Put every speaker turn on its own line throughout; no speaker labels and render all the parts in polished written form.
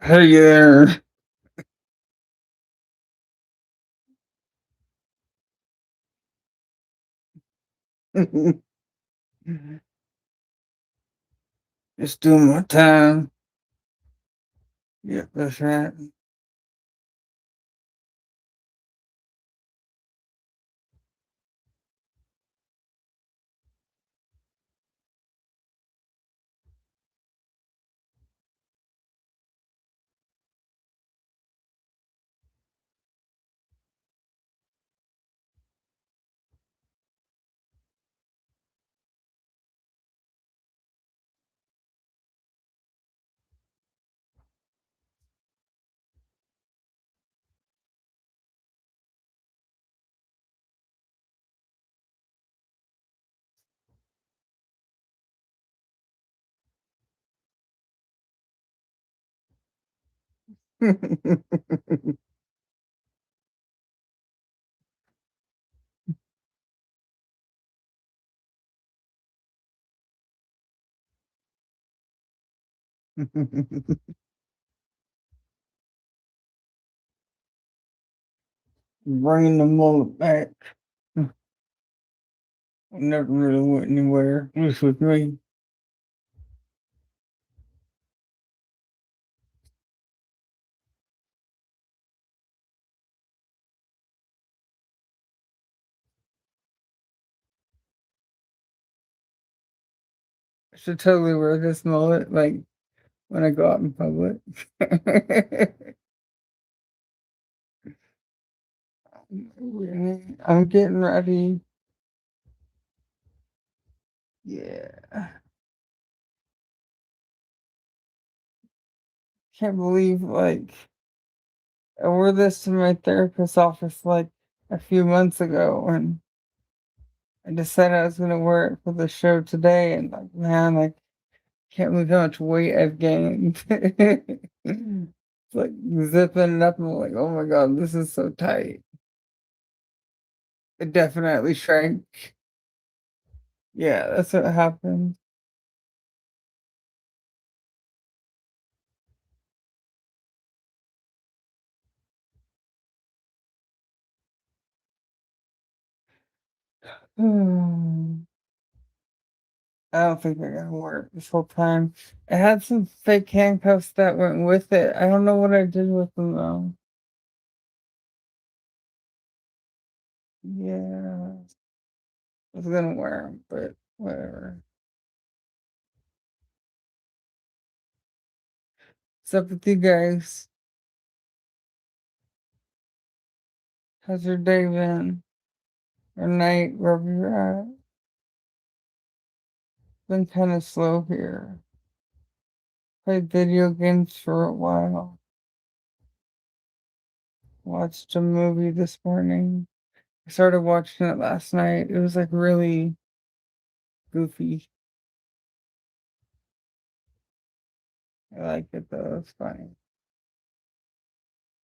Hey there. Just doing my time. Yep, that's right. Bringing the mullet back. Never really went anywhere, at least with me. I should totally wear this mullet, like, when I go out in public. I'm getting ready. Yeah. Can't believe, like, I wore this to my therapist's office, like, a few months ago, and I decided I was gonna wear it for the show today, and, like, man, I can't believe how much weight I've gained. It's like zipping it up, and I'm like, "Oh my god, this is so tight." It definitely shrank. Yeah, that's what happened. Hmm. I don't think they're gonna work this whole time. I had some fake handcuffs that went with it. I don't know what I did with them though. Yeah, I was gonna wear them, but whatever. What's up with you guys? How's your day been? Or night, wherever you're at? Been kind of slow here. Played video games for a while. Watched a movie this morning. I started watching it last night. It was like really goofy. I like it though. It's funny.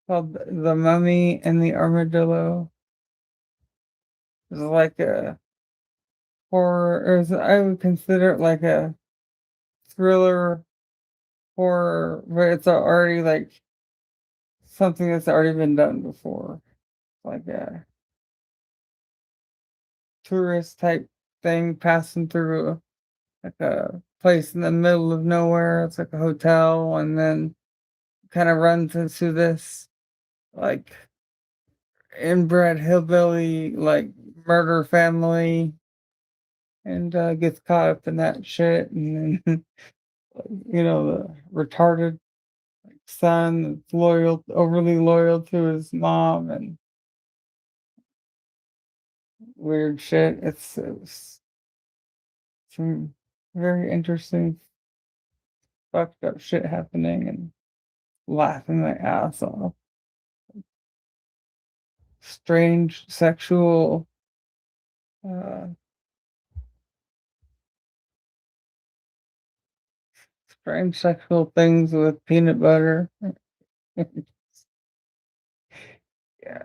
Called The Mummy and the Armadillo. It's like a horror, I would consider it like a thriller horror, but it's already like something that's already been done before. Like a tourist type thing passing through like a place in the middle of nowhere. It's like a hotel, and then kind of runs into this like inbred hillbilly like murder family and gets caught up in that shit and then the retarded son that's overly loyal to his mom and weird shit. It's some very interesting fucked up shit happening and laughing my ass off. Strange uh, strange sexual things with peanut butter. Yeah.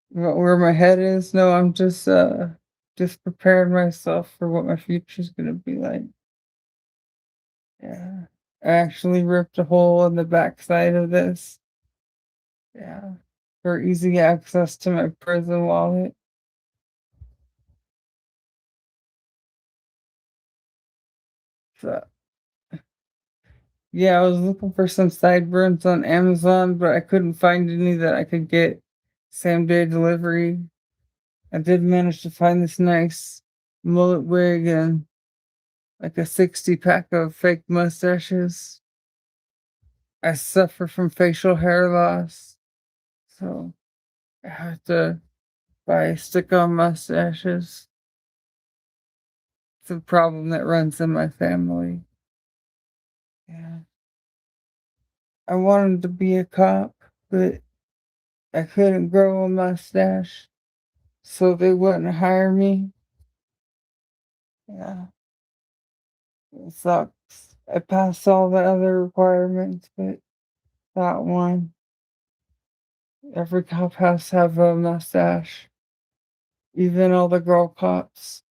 Where my head is, no, I'm just preparing myself for what my future's gonna be like. Yeah. I actually ripped a hole in the backside of this. Yeah. For easy access to my prison wallet. So yeah, I was looking for some sideburns on Amazon, but I couldn't find any that I could get same day delivery. I did manage to find this nice mullet wig and like a 60 pack of fake mustaches. I suffer from facial hair loss, so I have to buy stick on mustaches. It's a problem that runs in my family. Yeah. I wanted to be a cop, but I couldn't grow a mustache, so they wouldn't hire me. Yeah, it sucks. I passed all the other requirements, but that one, every cop has to have a mustache, even all the girl cops.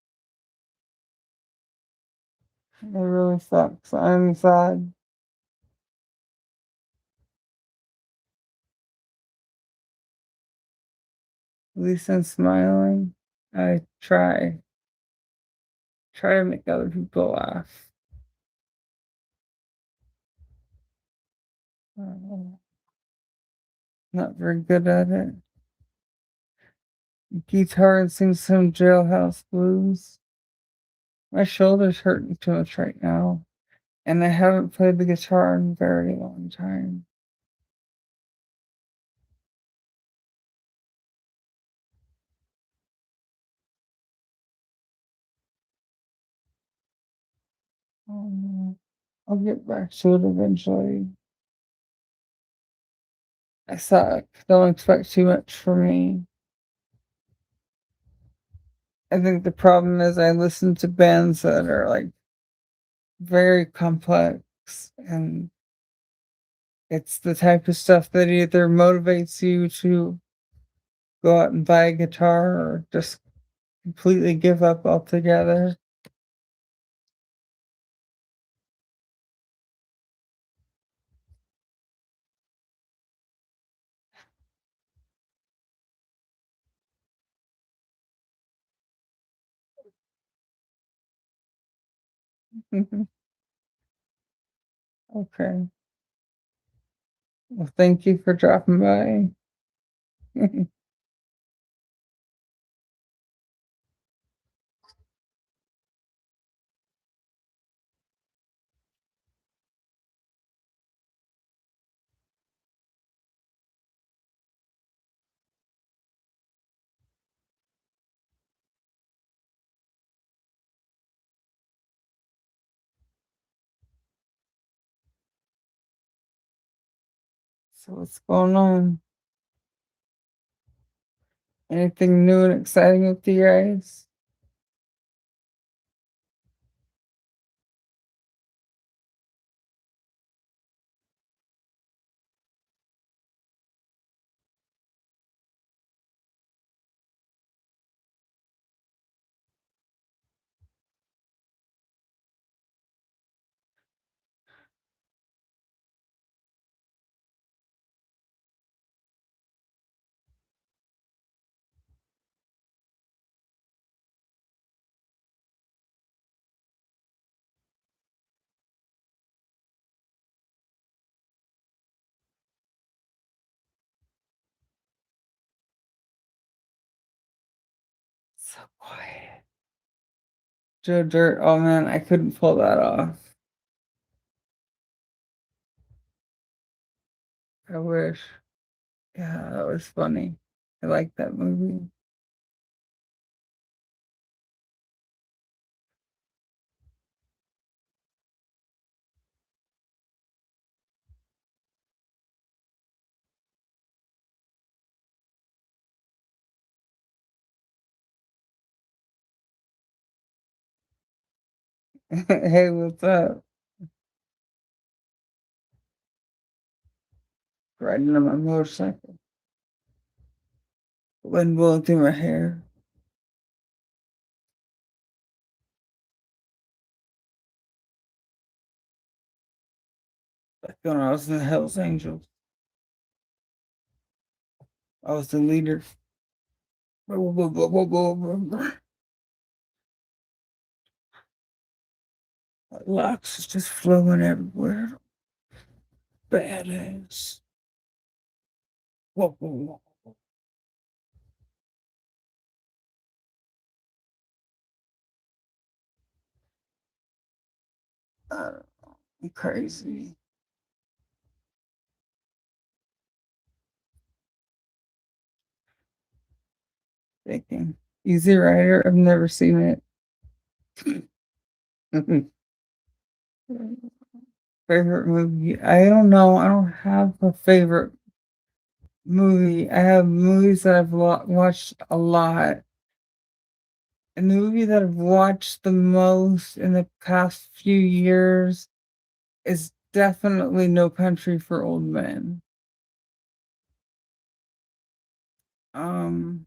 It really sucks. I'm sad. At least I'm smiling. I try to make other people laugh. Uh, Not very good at it. Guitar and sing some jailhouse blues. My shoulder's hurting too much right now, and I haven't played the guitar in a very long time. Um, I'll get back to it eventually. I suck. Don't expect too much from me. I think the problem is I listen to bands that are like very complex and it's the type of stuff that either motivates you to go out and buy a guitar or just completely give up altogether. Okay. Well, thank you for dropping by. So what's going on? Anything new and exciting with you guys? So quiet. Joe Dirt. Oh man, I couldn't pull that off. I wish. Yeah, that was funny. I like that movie. Hey, what's up? Riding on my motorcycle. Wind blowing through my hair. Like when I was in the Hells Angels. I was the leader. Locks is just flowing everywhere. Badass. Whoa, whoa, whoa. I'm crazy. Thinking. Easy Rider. I've never seen it. Favorite movie? I don't know. I don't have a favorite movie. I have movies that I've watched a lot. And the movie that I've watched the most in the past few years is definitely No Country for Old Men. Um,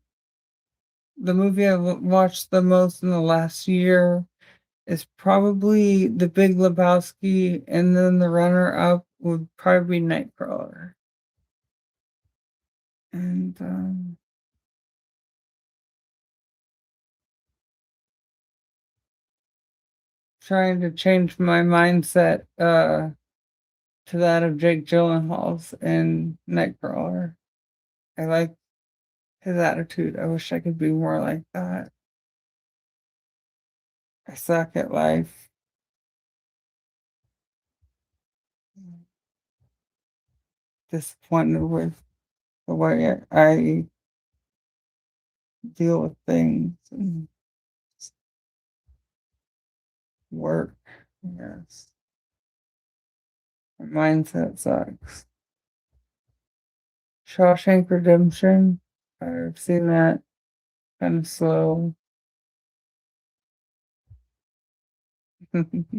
the movie I've watched the most in the last year is probably The Big Lebowski, and then the runner up would probably be Nightcrawler. And trying to change my mindset to that of Jake Gyllenhaal's in Nightcrawler. I like his attitude. I wish I could be more like that. I suck at life. Disappointed with the way I deal with things and work. Yes. My mindset sucks. Shawshank Redemption. I've seen that kind of slow. I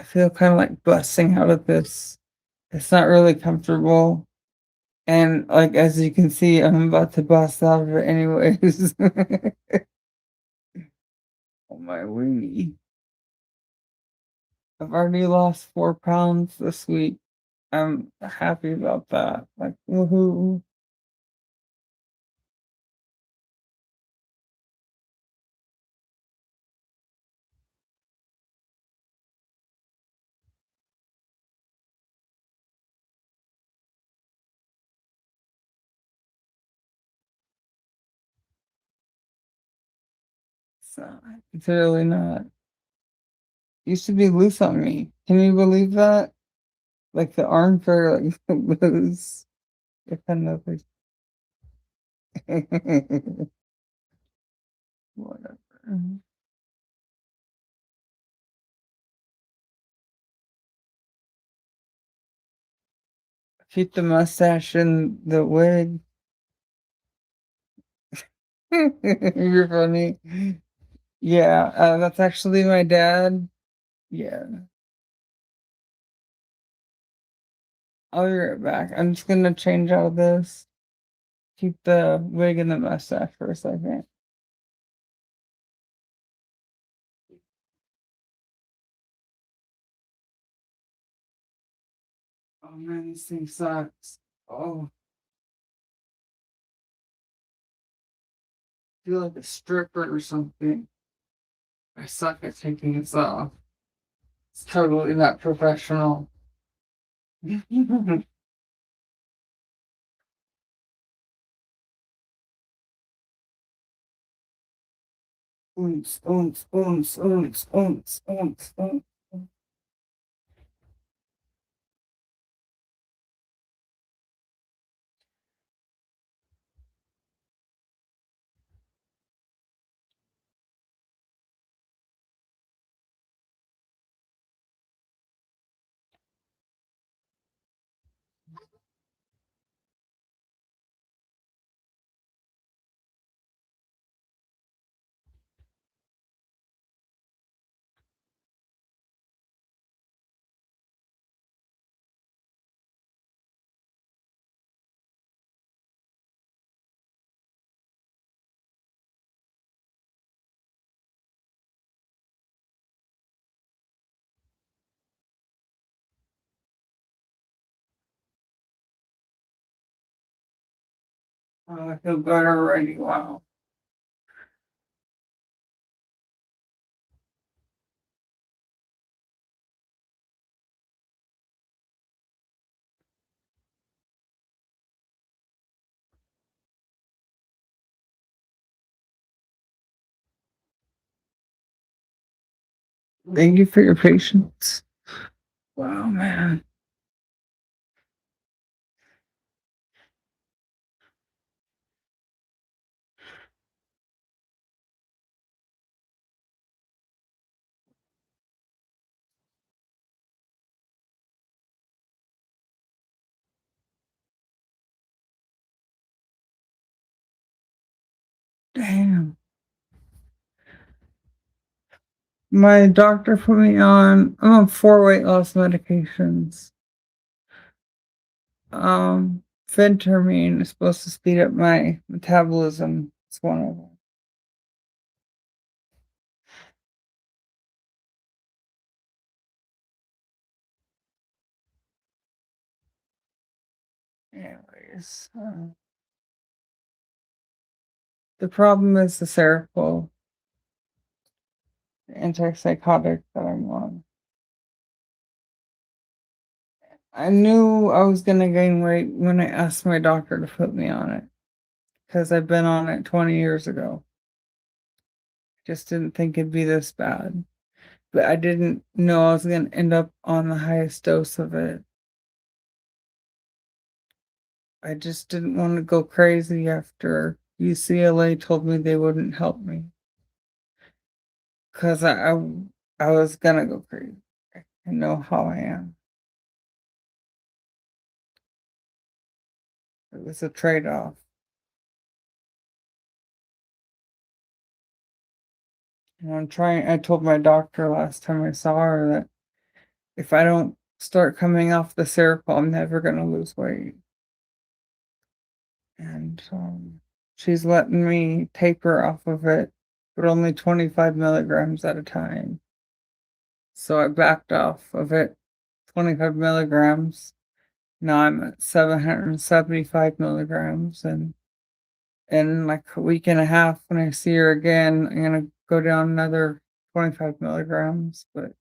feel kind of like busting out of this. It's not really comfortable. And like as you can see, I'm about to bust out of it anyways. Oh my weenie. I've already lost 4 pounds this week. I'm happy about that. Like woohoo. So it's really not. Used to be loose on me. Can you believe that? Like the arms are like loose. It kind of like whatever. Keep the mustache and the wig. You're funny. Yeah, that's actually my dad. Yeah, I'll be right back. I'm just gonna change out of this. Keep the wig and the mustache for a second. Oh man, this thing sucks. Oh, I feel like a stripper or something. I suck at taking this off. It's totally not professional. Oons, oons, oons, oons, oons, oons, oons. Oh, I feel good already. Wow. Thank you for your patience. Wow, man. Damn. My doctor put me on, I'm on 4 weight loss medications. Phentermine is supposed to speed up my metabolism. It's one of them. Anyways, the problem is the Seroquel, the antipsychotic that I'm on. I knew I was gonna gain weight when I asked my doctor to put me on it because I've been on it 20 years ago. Just didn't think it'd be this bad. But I didn't know I was gonna end up on the highest dose of it. I just didn't want to go crazy after UCLA told me they wouldn't help me because I was gonna go crazy. I know how I am. It was a trade-off. And I told my doctor last time I saw her that if I don't start coming off the Seroquel, I'm never gonna lose weight. And she's letting me taper off of it, but only 25 milligrams at a time. So I backed off of it 25 milligrams. Now I'm at 775 milligrams. And in like a week and a half, when I see her again, I'm going to go down another 25 milligrams. But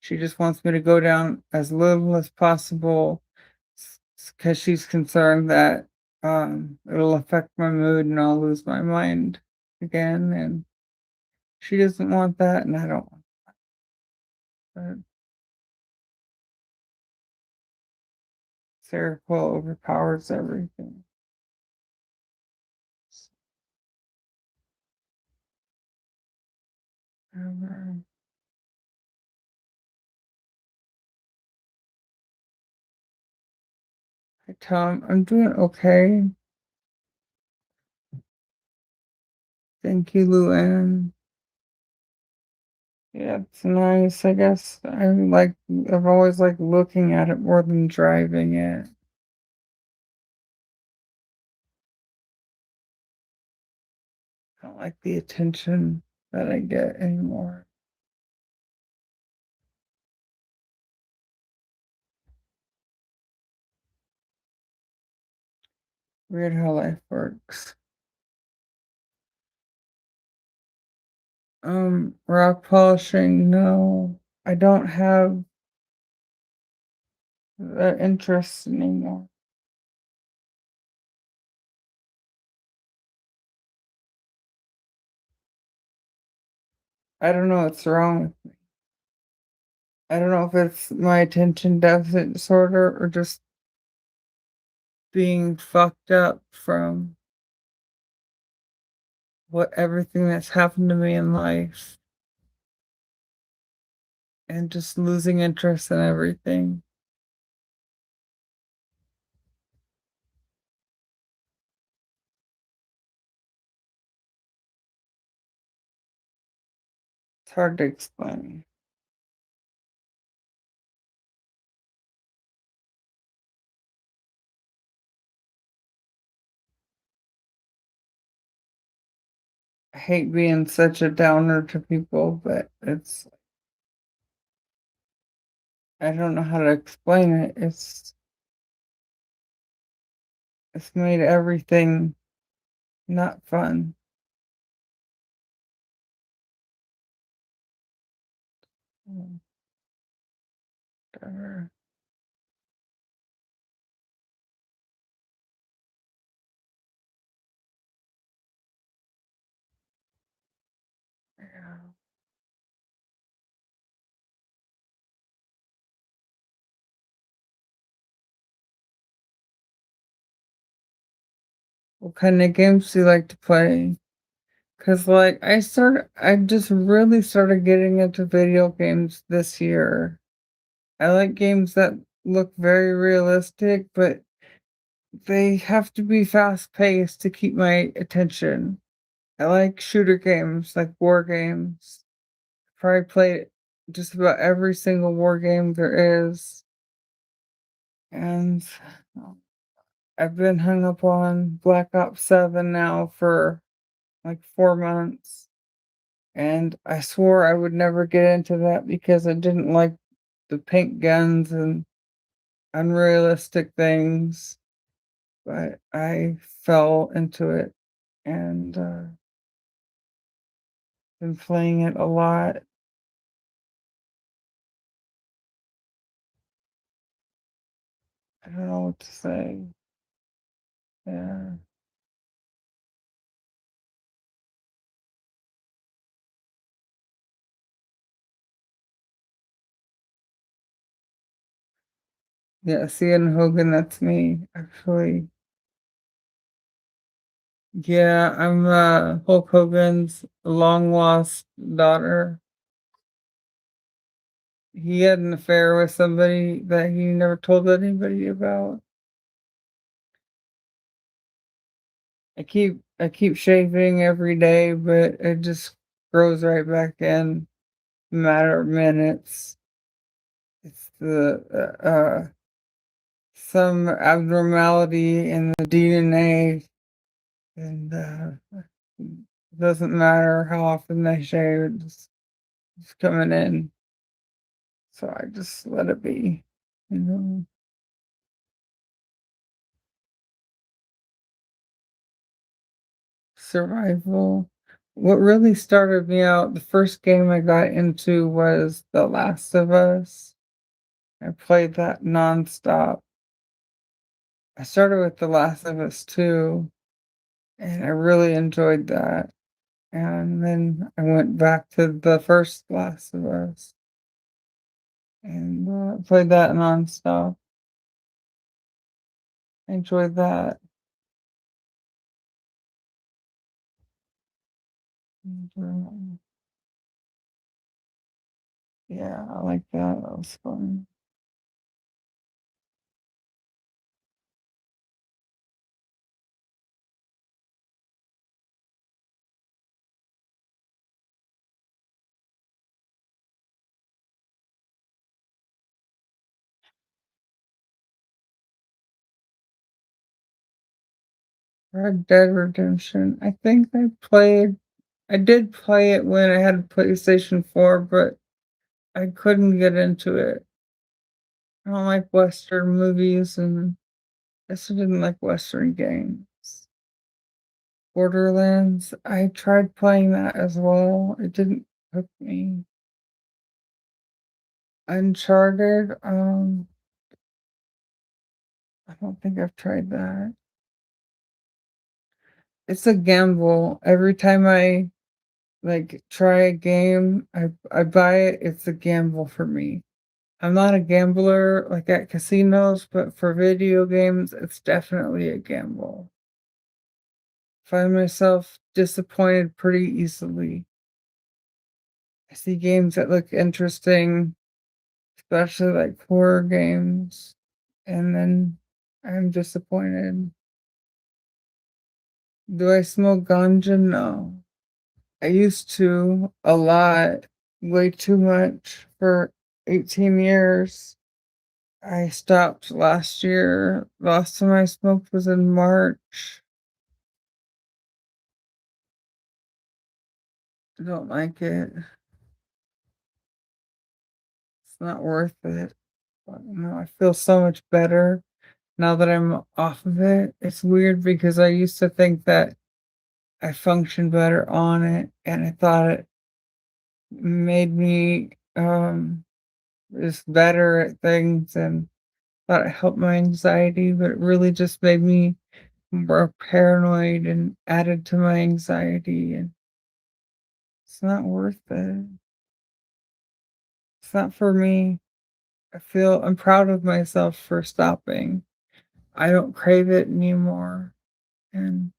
she just wants me to go down as little as possible because she's concerned that it'll affect my mood and I'll lose my mind again. And she doesn't want that, and I don't want that. Seroquel overpowers everything. Um, I tell him I'm doing okay. Thank you, Luann. Yeah, it's nice. I guess I've always liked looking at it more than driving it. I don't like the attention that I get anymore. Weird how life works. Rock polishing, no. I don't have their interests anymore. I don't know what's wrong with me. I don't know if it's my attention deficit disorder or just being fucked up from what everything that's happened to me in life and just losing interest in everything. It's hard to explain. I hate being such a downer to people, but I don't know how to explain it. It's made everything not fun. Mm, whatever. Yeah. What kind of games do you like to play? Cause like I just really started getting into video games this year. I like games that look very realistic, but they have to be fast paced to keep my attention. I like shooter games, like war games. Probably played just about every single war game there is. And I've been hung up on Black Ops 7 now for like 4 months. And I swore I would never get into that because I didn't like the pink guns and unrealistic things. But I fell into it and been playing it a lot. I don't know what to say. Yeah. Yeah, Sienna Hogan, that's me, actually. Yeah, I'm Hulk Hogan's long lost daughter. He had an affair with somebody that he never told anybody about. I keep shaving every day, but it just grows right back in a matter of minutes. It's some abnormality in the DNA, and it doesn't matter how often I shave, it's coming in. So I just let it be, you know. Survival. What really started me out, the first game I got into was The Last of Us. I played that nonstop. I started with The Last of Us 2, and I really enjoyed that. And then I went back to the first Last of Us and played that nonstop. I enjoyed that. And, yeah, I like that. That was fun. Red Dead Redemption. I did play it when I had a PlayStation 4, but I couldn't get into it. I don't like Western movies and I also didn't like Western games. Borderlands, I tried playing that as well. It didn't hook me. Uncharted, I don't think I've tried that. It's a gamble. Every time I, like, try a game, I buy it, it's a gamble for me. I'm not a gambler, like, at casinos, but for video games, it's definitely a gamble. Find myself disappointed pretty easily. I see games that look interesting, especially, like, horror games, and then I'm disappointed. Do I smoke ganja? No. I used to a lot, way too much for 18 years. I stopped last year. Last time I smoked was in March. I don't like it. It's not worth it. But, I feel so much better now that I'm off of it. It's weird because I used to think that I functioned better on it, and I thought it made me just better at things, and thought it helped my anxiety, but it really just made me more paranoid and added to my anxiety, and it's not worth it. It's not for me. I'm proud of myself for stopping. I don't crave it anymore, and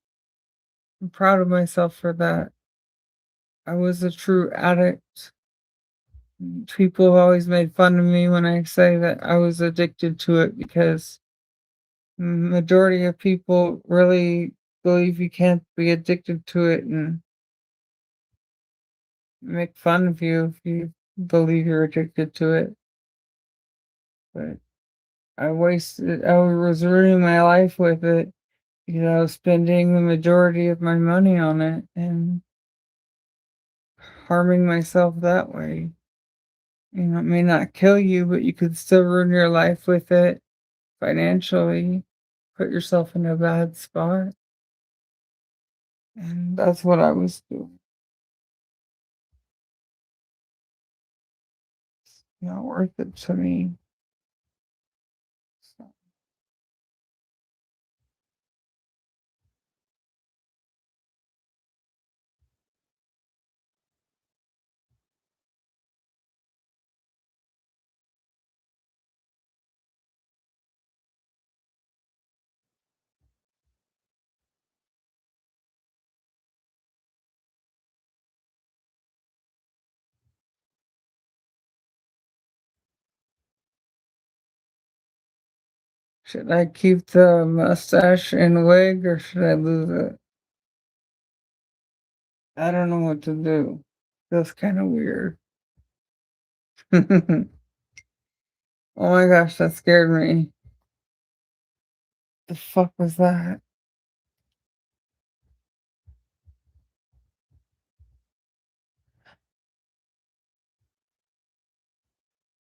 I'm proud of myself for that. I was a true addict. People have always made fun of me when I say that I was addicted to it because majority of people really believe you can't be addicted to it and make fun of you if you believe you're addicted to it. But I was ruining my life with it, spending the majority of my money on it and harming myself that way. It may not kill you, but you could still ruin your life with it financially, put yourself in a bad spot. And that's what I was doing. It's not worth it to me. So, should I keep the mustache and wig or should I lose it? I don't know what to do. Feels kind of weird. Oh my gosh, that scared me. The fuck was that?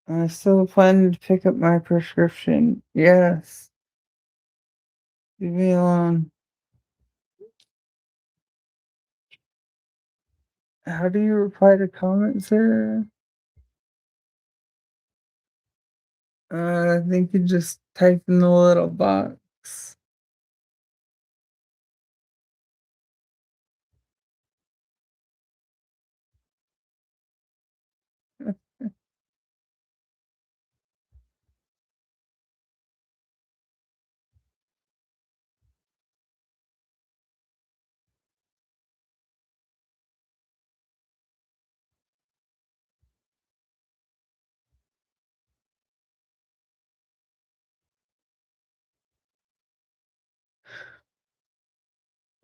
I still planning to pick up my prescription. Yes. Leave me alone. How do you reply to comments here? I think you just type in the little box.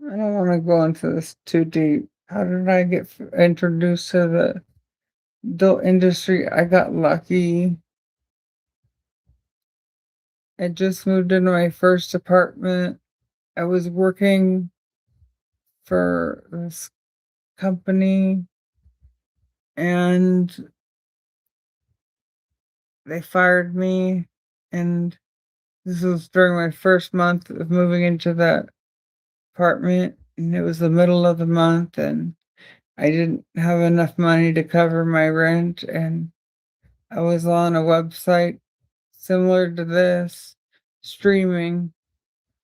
I don't want to go into this too deep. How did I get introduced to the adult industry? I got lucky. I just moved into my first apartment. I was working for this company and they fired me. And this was during my first month of moving into that apartment. And it was the middle of the month and I didn't have enough money to cover my rent. And I was on a website similar to this streaming.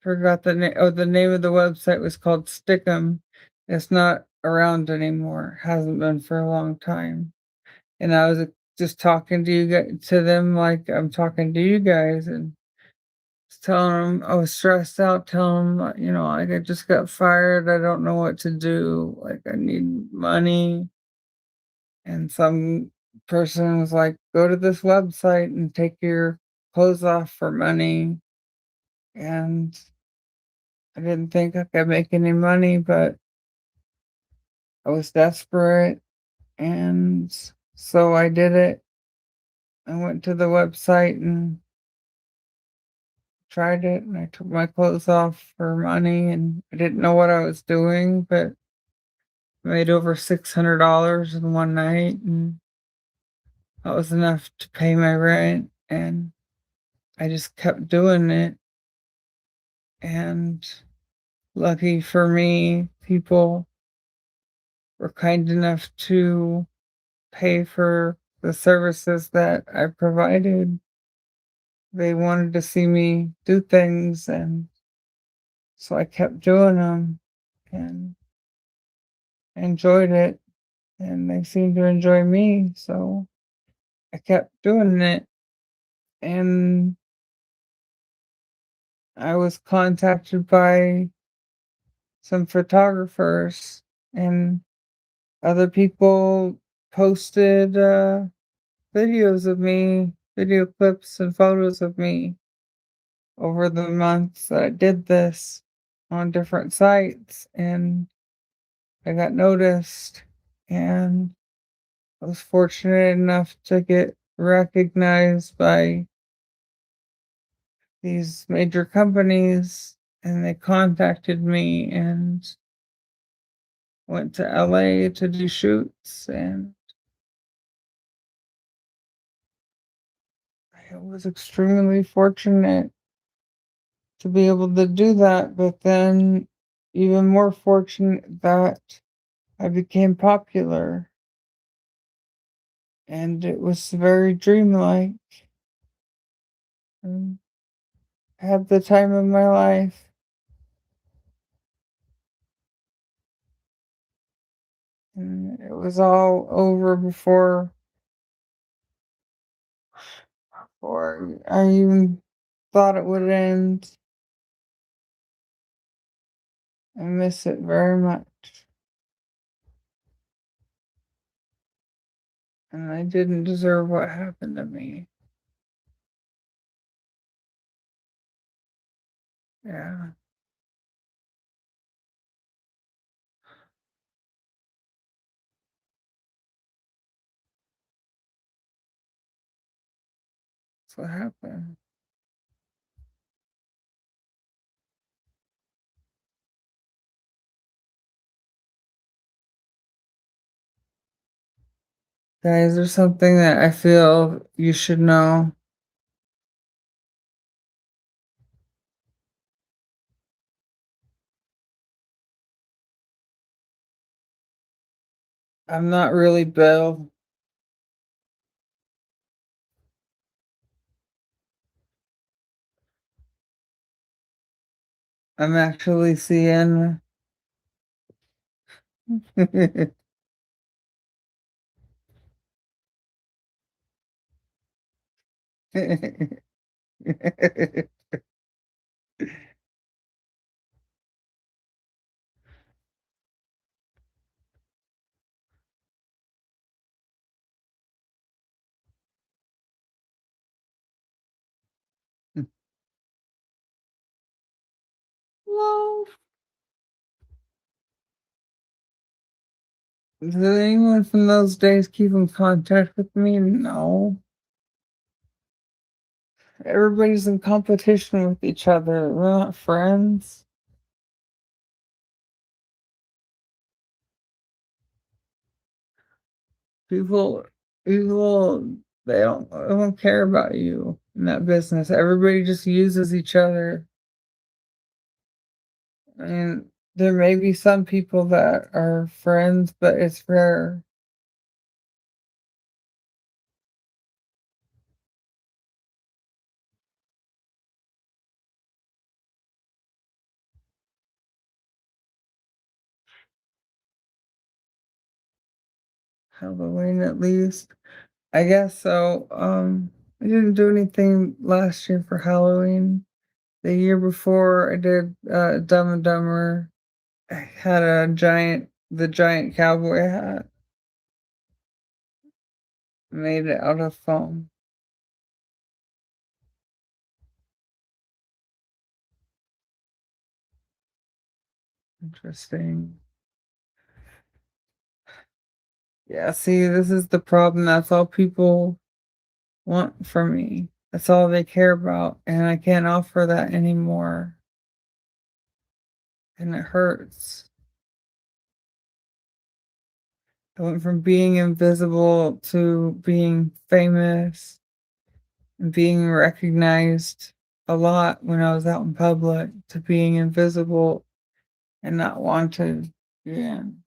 Forgot the name. Oh, the name of the website was called Stickum. It's not around anymore. Hasn't been for a long time. And I was just talking to you guys, to them like I'm talking to you guys, and telling them I was stressed out. Telling them, like I just got fired. I don't know what to do. Like I need money. And some person was like, "Go to this website and take your clothes off for money." And I didn't think I could make any money, but I was desperate, and so I did it. I went to the website and tried it, and I took my clothes off for money, and I didn't know what I was doing, but I made over $600 in one night, and that was enough to pay my rent, and I just kept doing it, and lucky for me, people were kind enough to pay for the services that I provided. They wanted to see me do things, and so I kept doing them and enjoyed it, and they seemed to enjoy me, so I kept doing it. And I was contacted by some photographers, and other people posted videos of me, video clips and photos of me over the months that I did this on different sites, and I got noticed, and I was fortunate enough to get recognized by these major companies, and they contacted me and went to LA to do shoots, and I was extremely fortunate to be able to do that, but then even more fortunate that I became popular, and it was very dreamlike, and I had the time of my life, and it was all over before I even thought it would end. I miss it very much, and I didn't deserve what happened to me. Yeah, that's what happened. Guys, there's something that I feel you should know. I'm not really Bill. I'm actually Sienna. Well, did anyone from those days keep in contact with me? No. Everybody's in competition with each other. We're not friends. People, people, they don't care about you in that business. Everybody just uses each other. And there may be some people that are friends, but it's rare. Halloween at least. I guess so. I didn't do anything last year for Halloween. The year before I did Dumb and Dumber. I had the giant cowboy hat, made it out of foam. Interesting. Yeah, see, this is the problem. That's all people want from me. That's all they care about. And I can't offer that anymore. And it hurts. I went from being invisible to being famous and being recognized a lot when I was out in public to being invisible and not wanted again.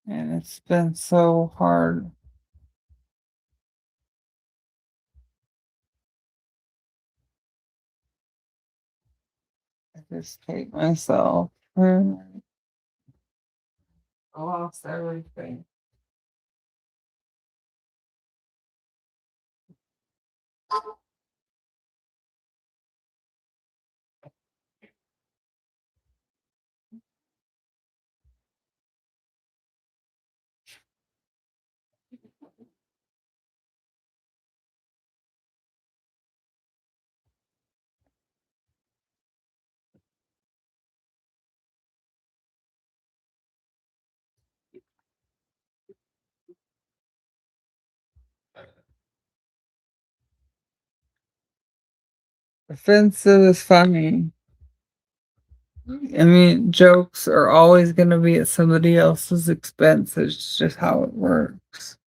And it's been so hard. I just hate myself. I lost everything. Offensive is funny. I mean, jokes are always going to be at somebody else's expense. It's just how it works.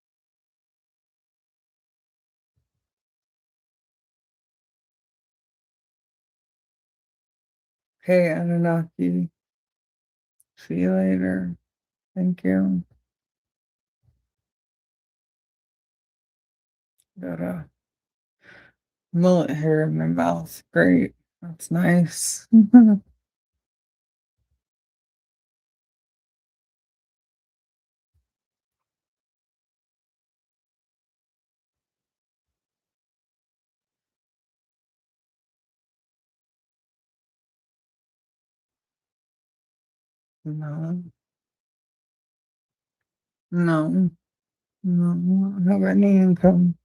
Okay, Anunnaki. See you later. Thank you. Got a mullet hair in my mouth. Great. That's nice. No, no, no, I don't have any income.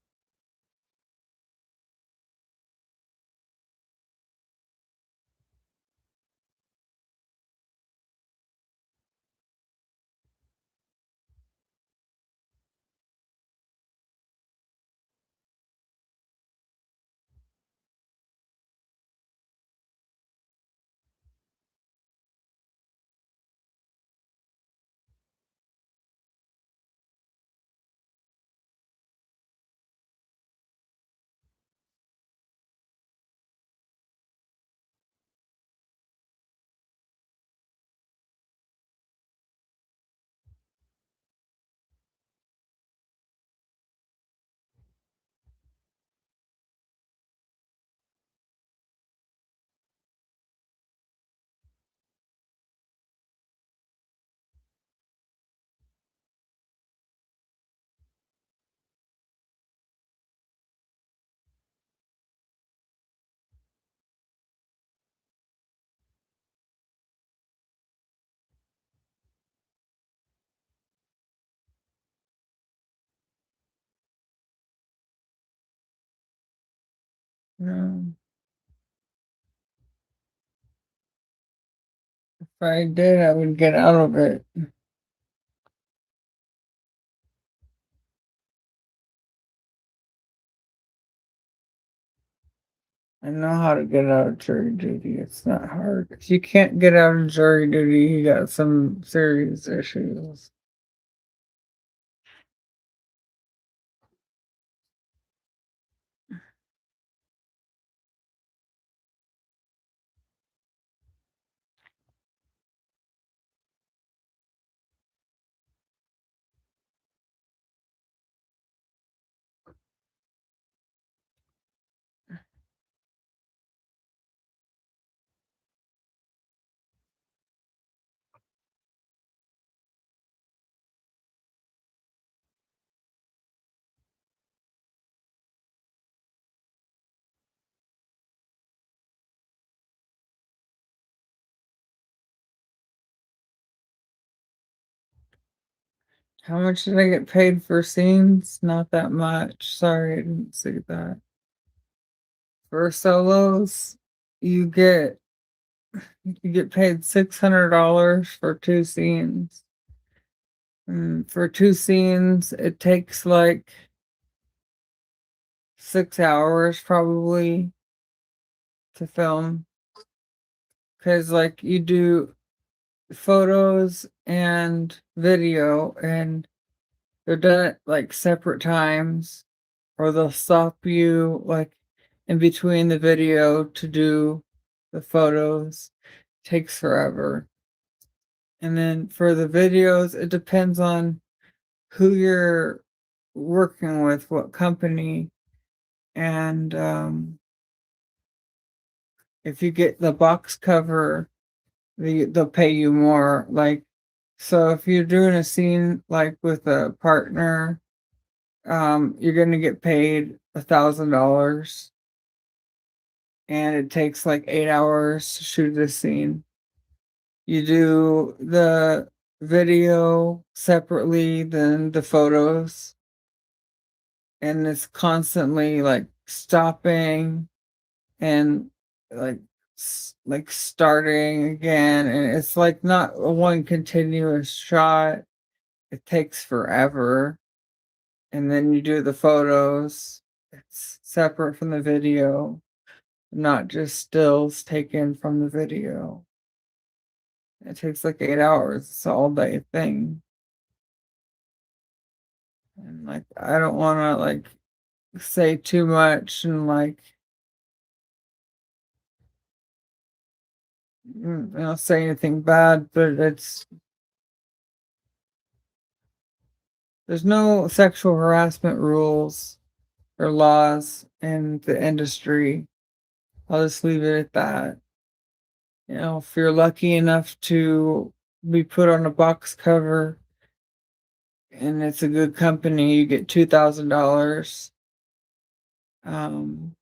No. If I did, I would get out of it. I know how to get out of jury duty. It's not hard. If you can't get out of jury duty, you got some serious issues. How much did I get paid for scenes? Not that much. Sorry, I didn't see that. For solos, you get you get paid $600 for 2 scenes. For 2 scenes, it takes like 6 hours probably to film. Cause like you do photos and video, and they're done at like separate times, or they'll stop you like in between the video to do the photos. Takes forever. And then for the videos, it depends on who you're working with, what company, and if you get the box cover, they'll pay you more. Like, so if you're doing a scene like with a partner, you're gonna get paid $1,000, and it takes like 8 hours to shoot this scene. You do the video separately than the photos, and it's constantly like stopping and like like starting again, and it's like not a one continuous shot. It takes forever. And then you do the photos. It's separate from the video, not just stills taken from the video. It takes like 8 hours. It's an all day thing. And like I don't wanna like say too much and like say anything bad, but there's no sexual harassment rules or laws in the industry. I'll just leave it at that. If you're lucky enough to be put on a box cover and it's a good company, you get $2,000. Um,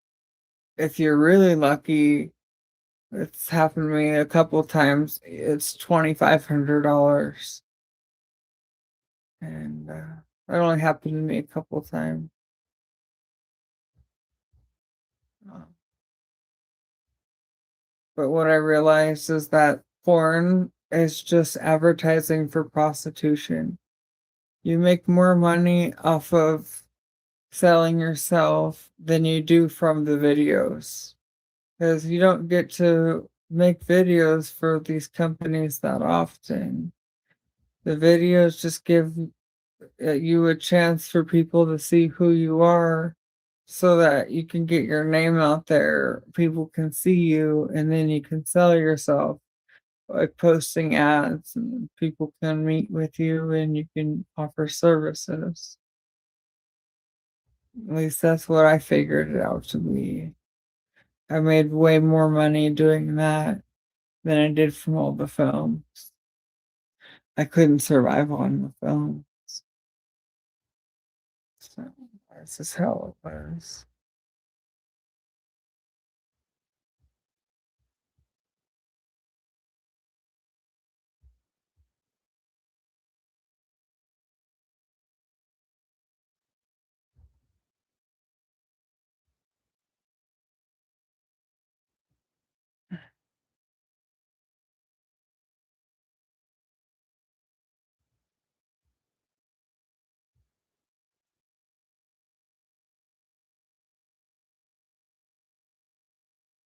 if you're really lucky, it's happened to me a couple times. It's $2,500, and that only happened to me a couple times. Uh, but what I realized is that porn is just advertising for prostitution. You make more money off of selling yourself than you do from the videos, because you don't get to make videos for these companies that often. The videos just give you a chance for people to see who you are so that you can get your name out there. People can see you, and then you can sell yourself by posting ads, and people can meet with you and you can offer services. At least that's what I figured it out to be. I made way more money doing that than I did from all the films. I couldn't survive on the film. So that's just how it was.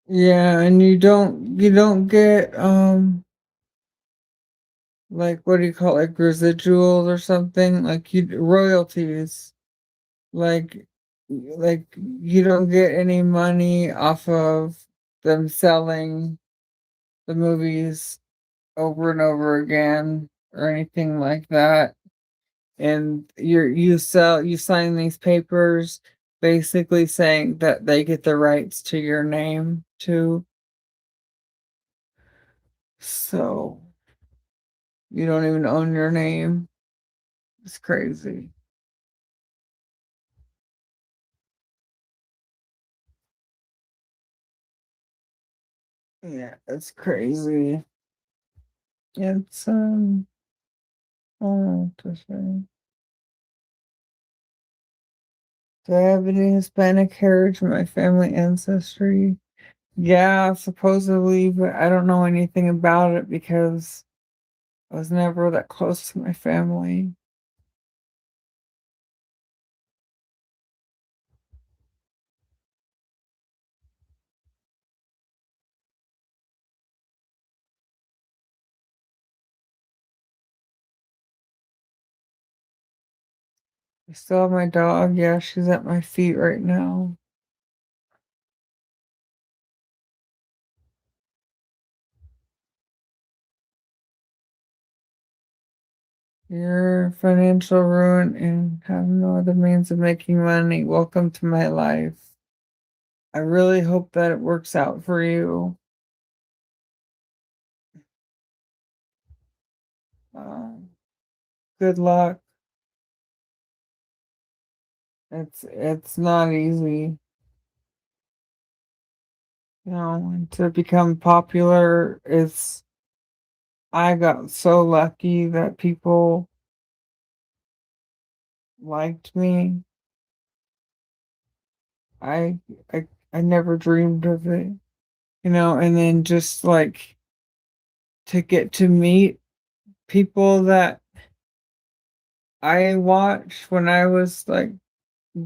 Yeah, and you don't get like what do you call it, like residuals or something? Like you royalties. Like like you don't get any money off of them selling the movies over and over again or anything like that. And you sign these papers basically saying that they get the rights to your name too. So you don't even own your name. It's crazy. Yeah, it's crazy. It's I don't know what to say. Do I have any Hispanic heritage in my family ancestry? Yeah, supposedly, but I don't know anything about it because I was never that close to my family. I still have my dog. Yeah, she's at my feet right now. You're financial ruin and have no other means of making money. Welcome to my life. I really hope that it works out for you. Um, Good luck. It's not easy, and to become popular. It's I got so lucky that people liked me. I I never dreamed of it, and then just like to get to meet people that I watched when I was like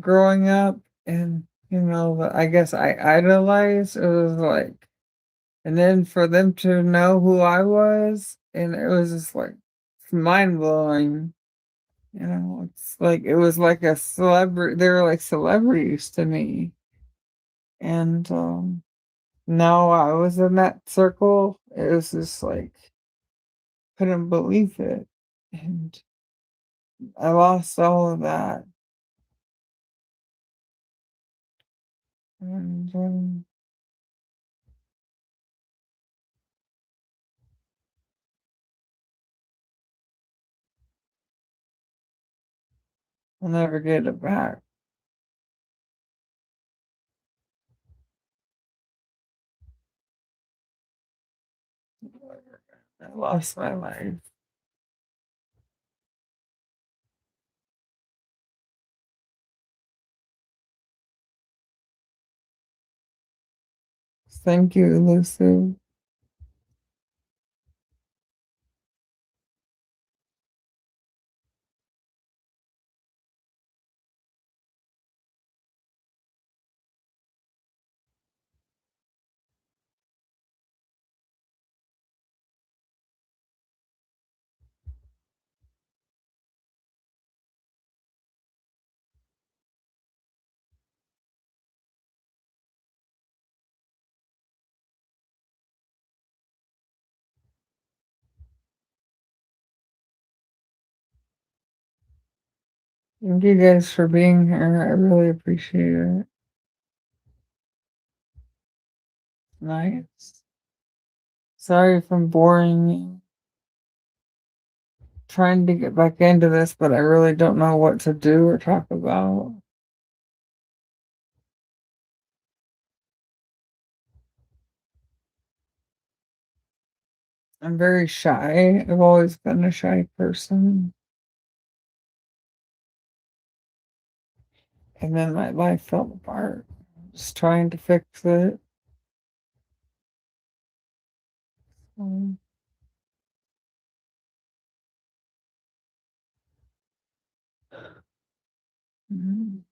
growing up and I guess I idolized. It was like, and then for them to know who I was, and it was just like mind blowing. It's like it was like a celebrity. They were like celebrities to me, and now I was in that circle. It was just like couldn't believe it, and I lost all of that, and I'll never get it back. I lost my life. Thank you, Lucy. Thank you guys for being here. I really appreciate it. Nice. Sorry if I'm boring you. Trying to get back into this, but I really don't know what to do or talk about. I'm very shy. I've always been a shy person. And then my life fell apart. Just trying to fix it. Um, mhm.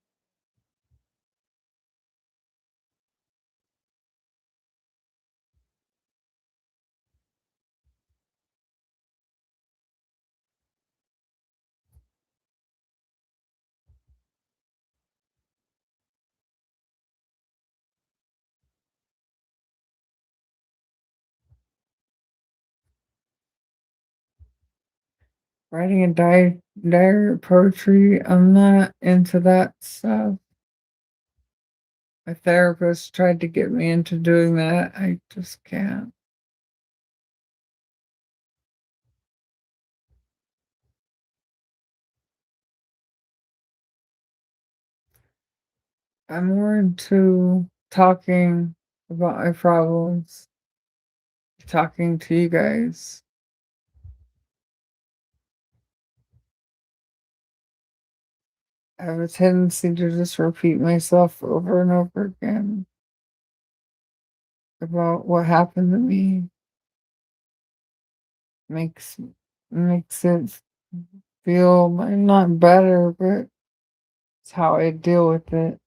Writing a diary of poetry, I'm not into that stuff. My therapist tried to get me into doing that. I just can't. I'm more into talking about my problems, talking to you guys. I have a tendency to just repeat myself over and over again about what happened to me. Makes makes it feel not better, but it's how I deal with it.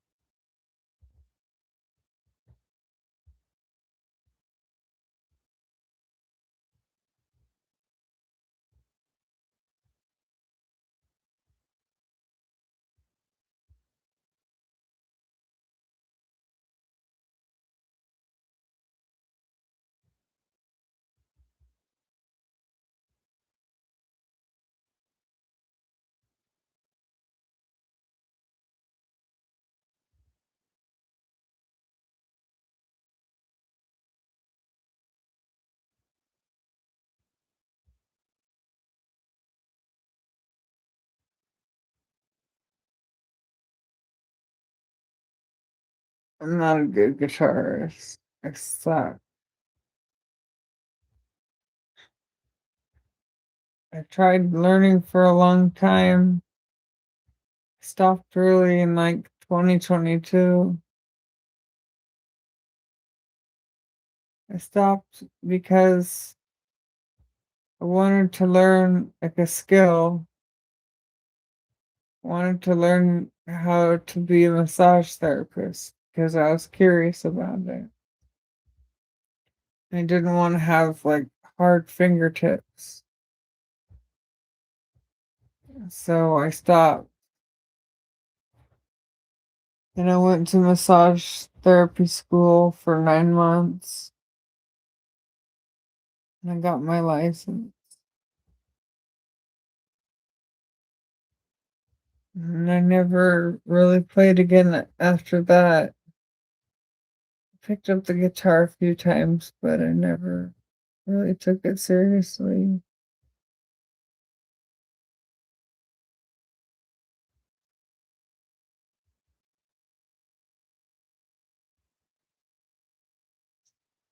I'm not a good guitarist. I suck. I tried learning for a long time. Stopped really in like 2022. I stopped because I wanted to learn like a skill. Wanted to learn how to be a massage therapist because I was curious about it. I didn't want to have like hard fingertips. So I stopped and I went to massage therapy school for 9 months and I got my license. And I never really played again after that. Picked up the guitar a few times, but I never really took it seriously.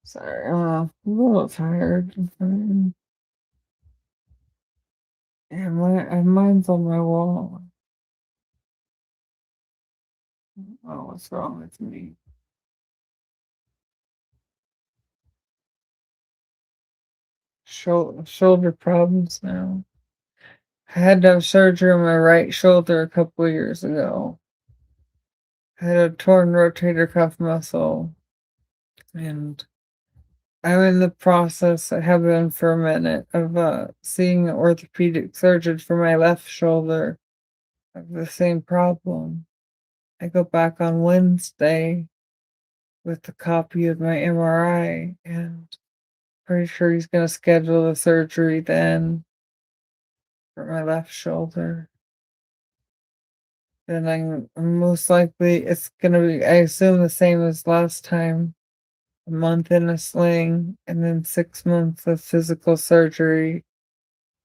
Sorry, I'm a little tired. Yeah, mine's on my wall. Oh, what's wrong with me? Shoulder problems now. I had to have surgery on my right shoulder a couple of years ago. I had a torn rotator cuff muscle, and I'm in the process, I have been for a minute, of seeing an orthopedic surgeon for my left shoulder. I have the same problem. I go back on Wednesday with a copy of my MRI, and pretty sure he's gonna schedule the surgery then for my left shoulder. Then I'm most likely it's gonna be, I assume, the same as last time. A month in a sling and then 6 months of physical surgery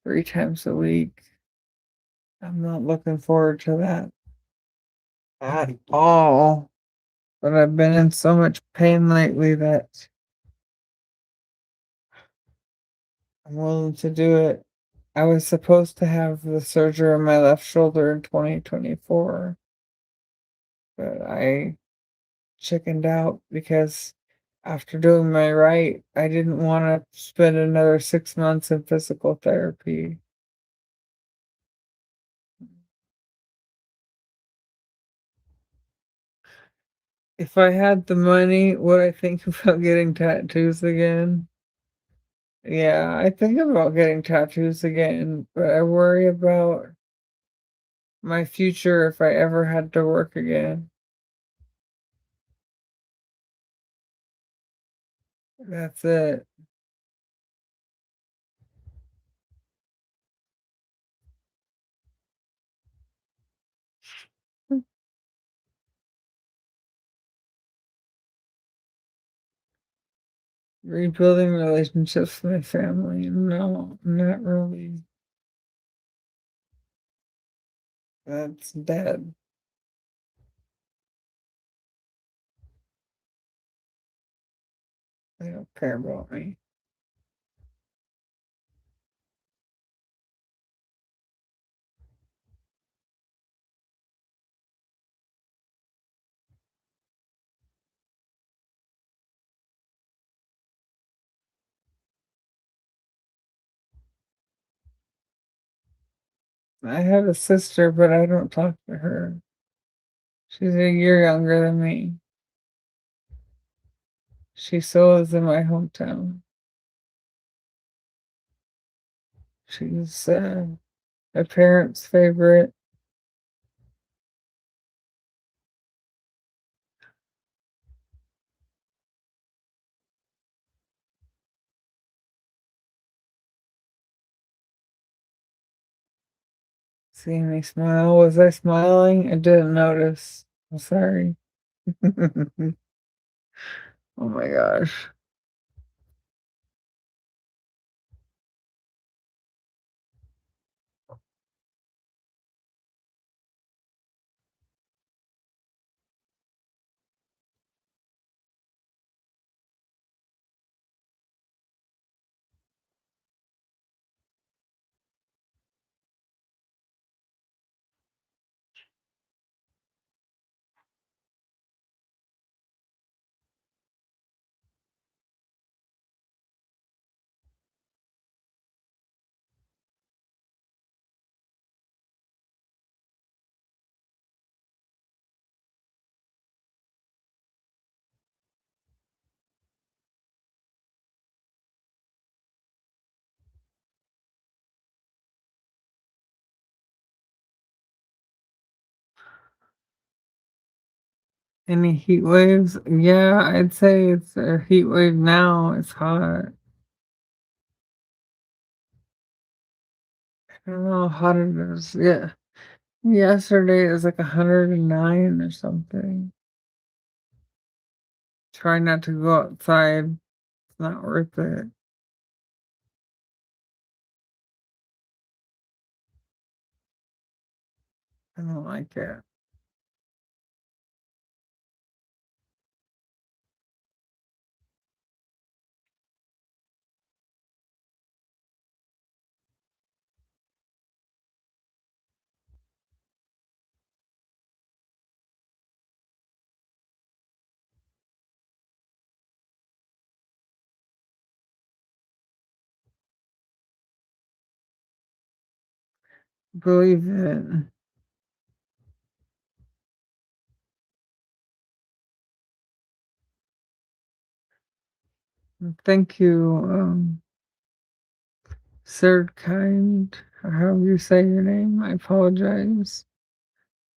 3 times a week. I'm not looking forward to that at all. But I've been in so much pain lately that I'm willing to do it. I was supposed to have the surgery on my left shoulder in 2024, but I chickened out because after doing my right, I didn't want to spend another 6 months in physical therapy. If I had the money, would I think about getting tattoos again? Yeah, I think about getting tattoos again, but I worry about my future if I ever had to work again. That's it. Rebuilding relationships with my family. No, not really. That's dead. They don't care about me. I have a sister, but I don't talk to her. She's a year younger than me. She still lives in my hometown. She's my parents' favorite. Seeing me smile. Was I smiling? I didn't notice. I'm sorry. Oh my gosh. Any heat waves? Yeah, I'd say it's a heat wave now. It's hot. I don't know how hot it is. Yeah. Yesterday it was like 109 or something. Try not to go outside. It's not worth it. I don't like it. Believe it. Thank you, Sir Kind, or however you say your name. I apologize.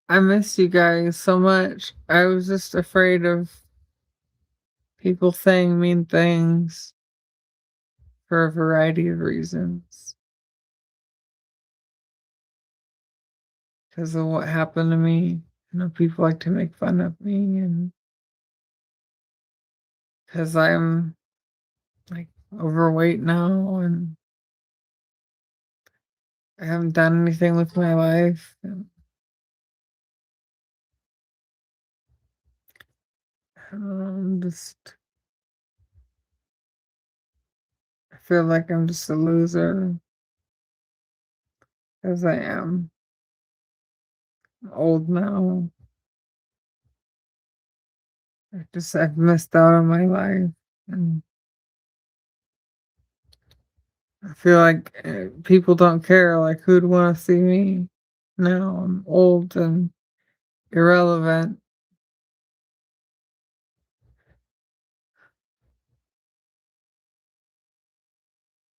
I miss you guys so much. I was just afraid of people saying mean things for a variety of reasons because of what happened to me. People like to make fun of me, and because I'm like overweight now and I haven't done anything with my life. And, just I feel like I'm just a loser as I am old now. I've missed out on my life, and I feel like people don't care. Like, who'd want to see me now? I'm old and irrelevant.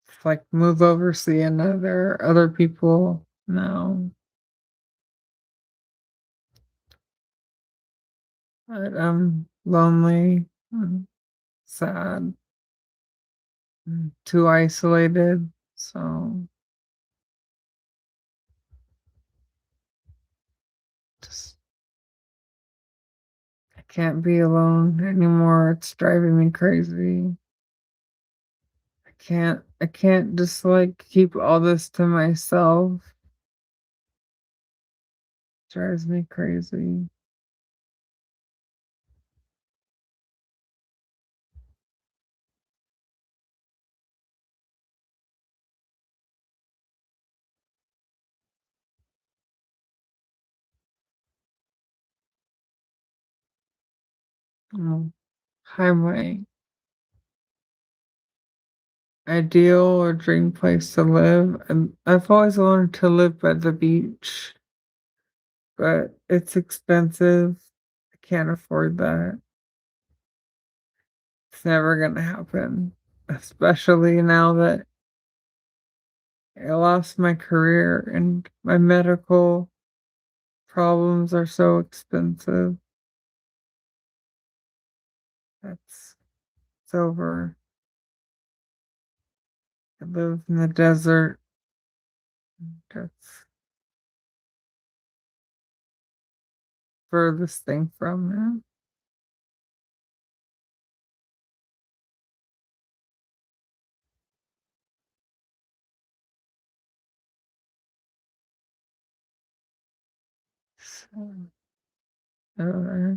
It's like, move over, Sienna. There are other people now. But I'm lonely, and sad, and too isolated. So just I can't be alone anymore. It's driving me crazy. I can't just like keep all this to myself. Drives me crazy. Oh, hi, Mike. ideal or dream place to live, and I've always wanted to live by the beach, but it's expensive. I can't afford that. It's never gonna happen, especially now that I lost my career and my medical problems are so expensive. That's it's over. I live in the desert. That's furthest thing from there. So, uh,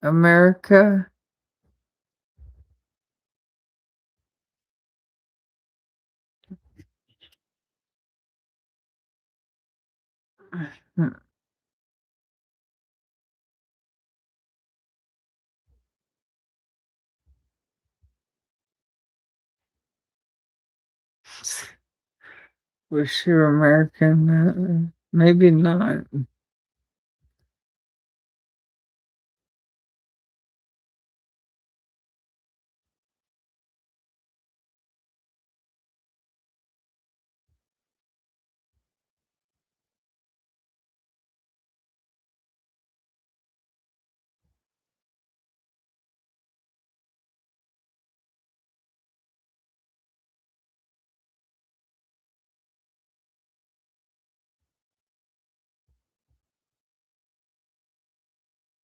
America. Wish you were American. Maybe not.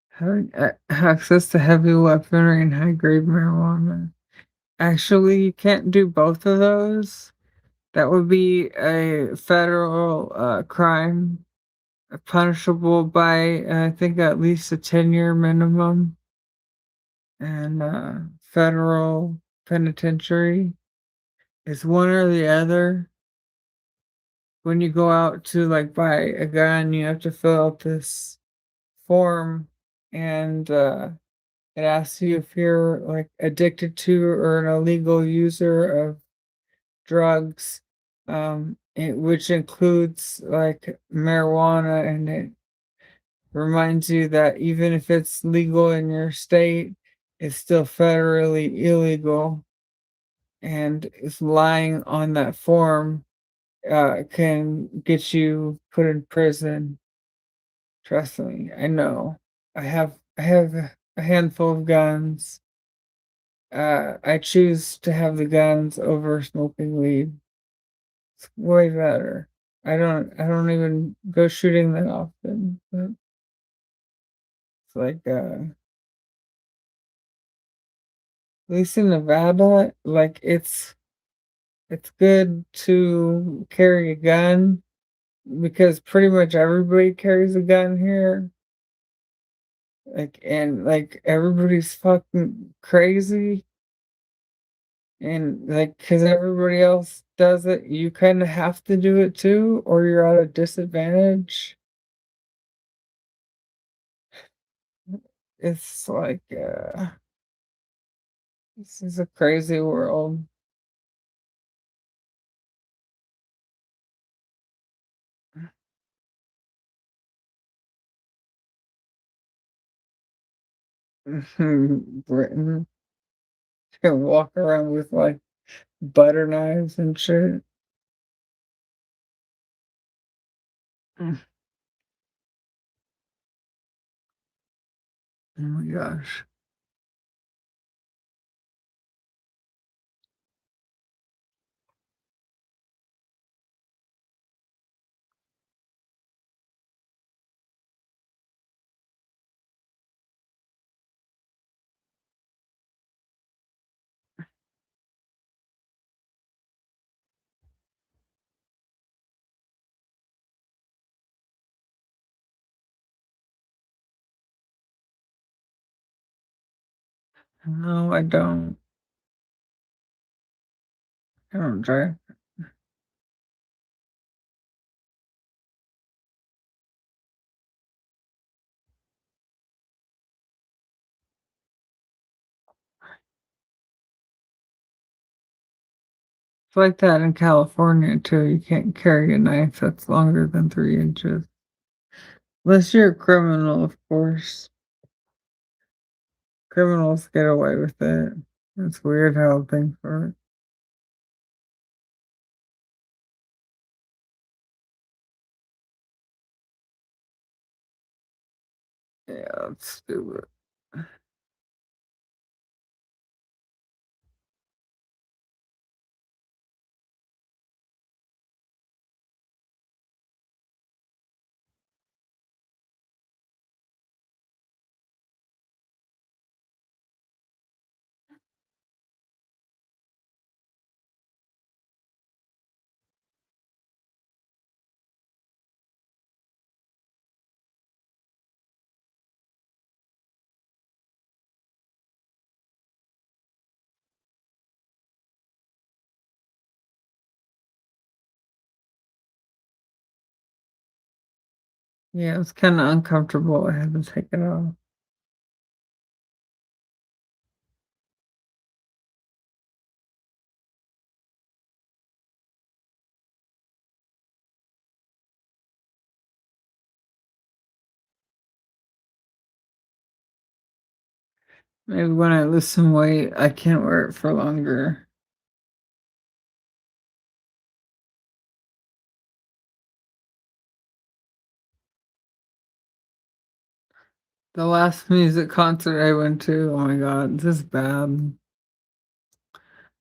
Having access to heavy weaponry and high grade marijuana. Actually, you can't do both of those. That would be a federal crime, punishable by, I think, at least a 10-year minimum and federal penitentiary. It's one or the other. When you go out to like buy a gun, you have to fill out this form and it asks you if you're like addicted to or an illegal user of drugs, which includes like marijuana, and it reminds you that even if it's legal in your state, it's still federally illegal, and if lying on that form can get you put in prison. Trust me, I know. I have a handful of guns. I choose to have the guns over smoking weed. It's way better. I don't even go shooting that often. But it's like at least in Nevada, like it's good to carry a gun because pretty much everybody carries a gun here. Like and like everybody's fucking crazy and like because everybody else does it, you kind of have to do it too, or you're at a disadvantage. It's like this is a crazy world. Britain can walk around with like butter knives and shit. Oh my gosh. No, I don't. I don't drive. like that in California too. You can't carry a knife that's longer than 3 inches. Unless you're a criminal, of course. Criminals get away with it. It's weird how things work. Yeah, that's stupid. Yeah, it's kind of uncomfortable. I had to take it off. Maybe when I lose some weight, I can't wear it for longer. The last music concert I went to, oh my god, this is bad.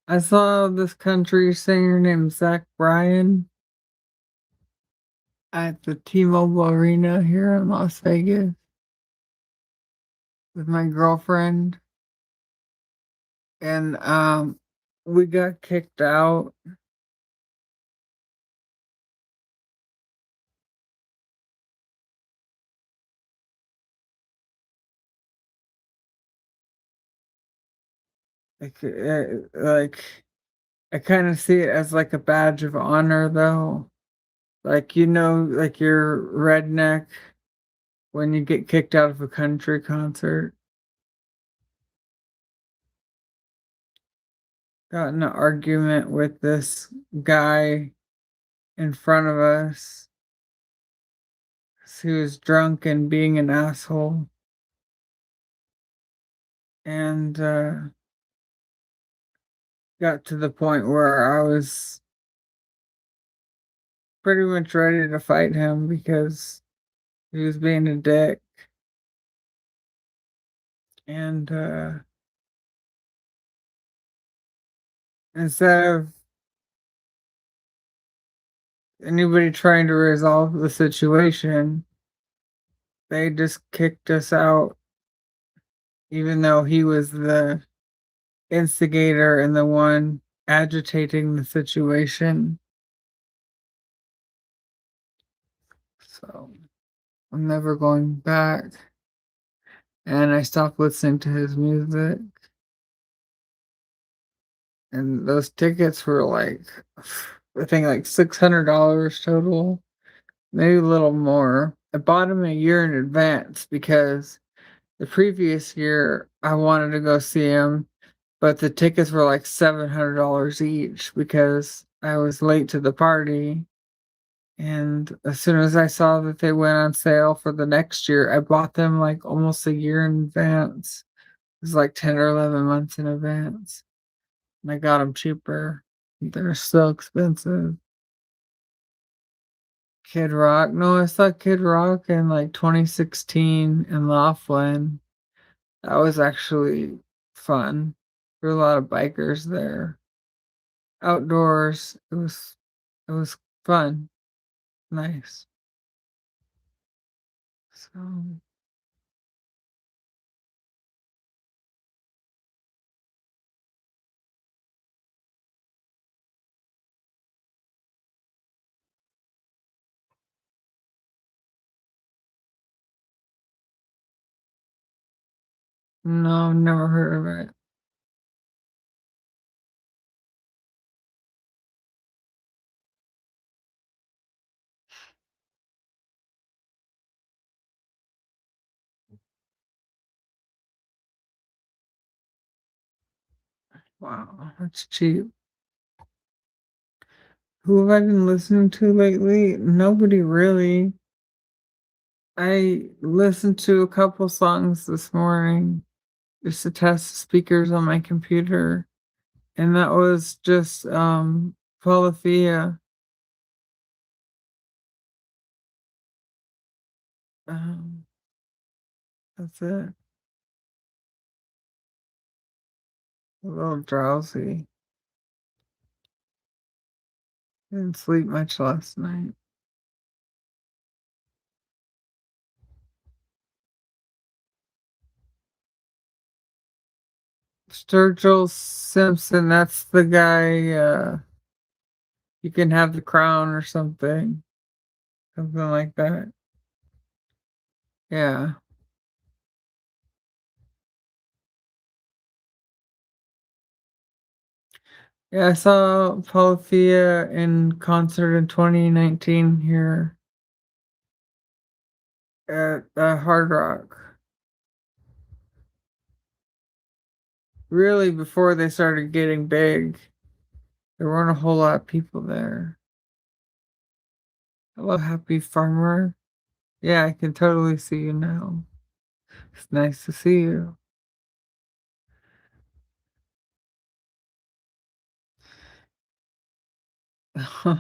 I saw this country singer named Zach Bryan at the T-Mobile Arena here in Las Vegas with my girlfriend, and we got kicked out. Like I kind of see it as like a badge of honor, though. Like like you're redneck when you get kicked out of a country concert. Got in an argument with this guy in front of us who was drunk and being an asshole, and got to the point where I was pretty much ready to fight him because he was being a dick. And instead of anybody trying to resolve the situation, they just kicked us out, even though he was the instigator and the one agitating the situation. So I'm never going back. And I stopped listening to his music. And those tickets were like, I think like $600 total, maybe a little more. I bought them a year in advance because the previous year I wanted to go see him, but the tickets were like $700 each because I was late to the party. And as soon as I saw that they went on sale for the next year, I bought them like almost a year in advance. It was like 10 or 11 months in advance. And I got them cheaper. They're so expensive. Kid Rock. No, I saw Kid Rock in like 2016 in Laughlin. That was actually fun. There were a lot of bikers there. Outdoors. It was fun. Nice. So no, never heard of it. Wow, that's cheap. Who have I been listening to lately? Nobody really. I listened to a couple songs this morning just to test the speakers on my computer, and that was just, Polyphia. Um, that's it. A little drowsy. Didn't sleep much last night. Sturgill Simpson, that's the guy, You Can Have the Crown or something. Something like that. Yeah. Yeah, I saw Polyphia in concert in 2019 here at Hard Rock. Really, before they started getting big, there weren't a whole lot of people there. Hello, Happy Farmer. Yeah, I can totally see you now. It's nice to see you.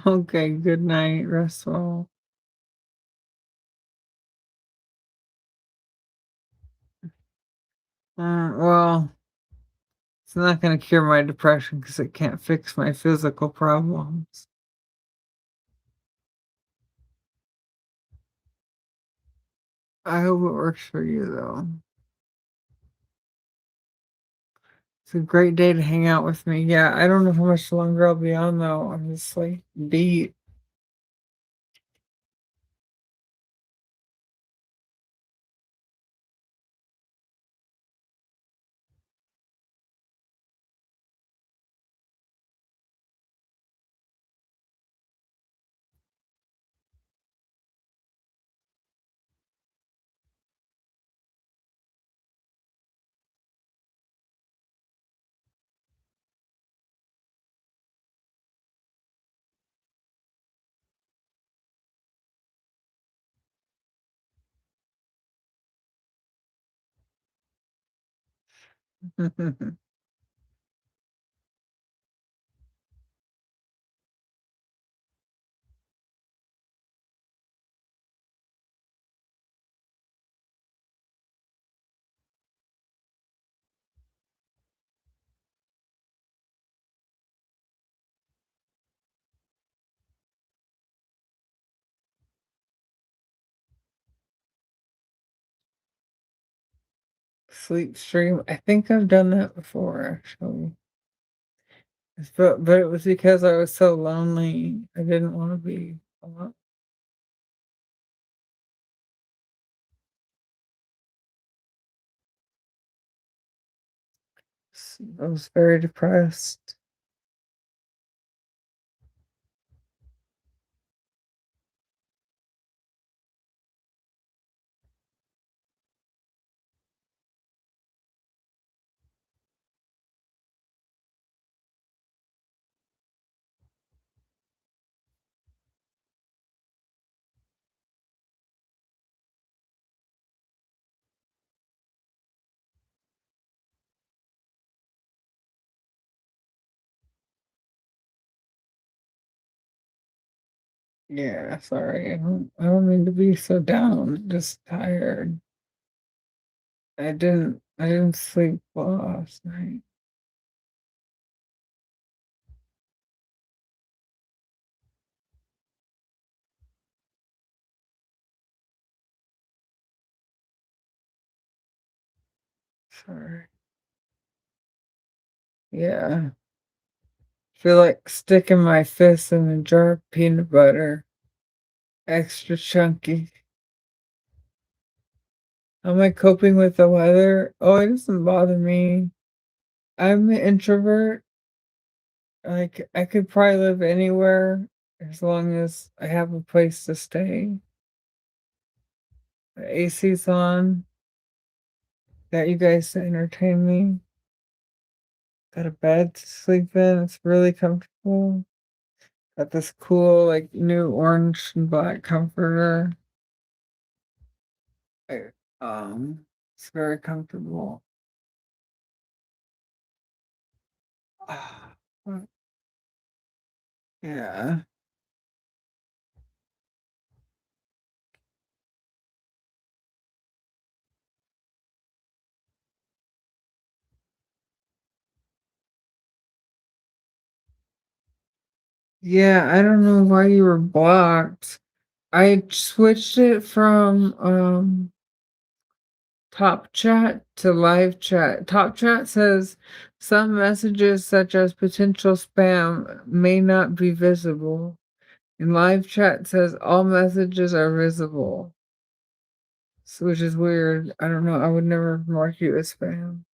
Okay, good night. Rest well. Well, it's not going to cure my depression because it can't fix my physical problems. I hope it works for you, though. It's a great day to hang out with me. Yeah, I don't know how much longer I'll be on, though. I'm just like beat. Sleep stream. I think I've done that before, actually. But it was because I was so lonely. I didn't want to be alone. I was very depressed. Yeah, sorry. I don't mean to be so down. Just tired. I didn't sleep well last night. Sorry. Yeah. Feel like sticking my fist in a jar of peanut butter. Extra chunky. How am I coping with the weather? Oh, it doesn't bother me. I'm an introvert. Like, I could probably live anywhere as long as I have a place to stay. The AC's on. Got you guys to entertain me. Got a bed to sleep in. It's really comfortable. Got this cool, like, new orange and black comforter. I, it's very comfortable. But yeah. Yeah, I don't know why you were blocked. I switched it from, Top chat to live chat. Top chat says some messages, such as potential spam, may not be visible. And live chat says all messages are visible. So, which is weird. I don't know. I would never mark you as spam.